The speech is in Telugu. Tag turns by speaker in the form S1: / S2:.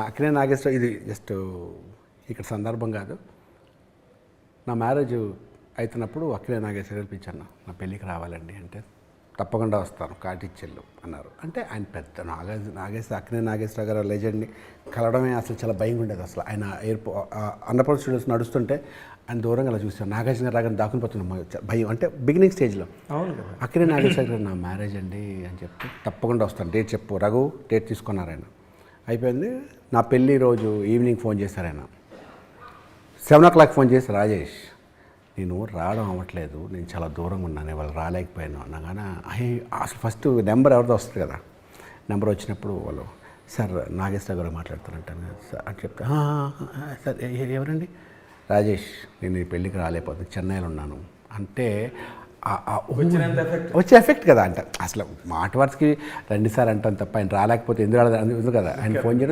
S1: అక్కినే నాగేశ్వర ఇది జస్ట్ ఇక్కడ సందర్భం కాదు. నా మ్యారేజ్ అవుతున్నప్పుడు అక్కినే నాగేశ్వర గారు పిలిచాను, నా పెళ్ళికి రావాలండి అంటే తప్పకుండా వస్తాను కాటిచ్చెళ్ళు అన్నారు. అంటే ఆయన పెద్ద అక్కినే నాగేశ్వర గారు లెజెండ్ని కలవడమే అసలు చాలా భయంగా ఉండేది. అసలు ఆయన అన్నపూర్ణ స్టూడియోస్ నడుస్తుంటే ఆయన దూరంగా అలా చూసాను, నాగార్జున గారు రాగానే దాక్కుని పోతున్నాం, భయం అంటే బిగినింగ్ స్టేజ్లో.
S2: అవును కదా.
S1: అక్కినే నాగేశ్వర గారు నా మ్యారేజ్ అండి అని చెప్తే తప్పకుండా వస్తాను, డేట్ చెప్పు రఘు, డేట్ తీసుకున్నారు ఆయన. అయిపోయింది. నా పెళ్ళి రోజు ఈవినింగ్ ఫోన్ చేశారు ఆయన, 7 o'clock ఫోన్ చేసి, రాజేష్ నేను రావడం అవ్వట్లేదు, నేను చాలా దూరంగా ఉన్నాను, వాళ్ళు రాలేకపోయాను అనగానే అసలు ఫస్ట్ నెంబర్ ఎవరిదో వస్తుంది కదా, నెంబర్ వచ్చినప్పుడు వాళ్ళు సార్ నాగేశ్వర గారు మాట్లాడుతారంటాను సార్ అని చెప్తే, సార్ ఎవరండి, రాజేష్ నేను ఈ పెళ్ళికి రాలేకపోతుంది, చెన్నైలో ఉన్నాను అంటే వచ్చే ఎఫెక్ట్ కదా. అంటే అసలు మాట వరుసకి రండి సార్ అంటాను తప్ప ఆయన రాలేకపోతే ఎందుకు రాలేదు కదా. ఆయన ఫోన్ చేయడం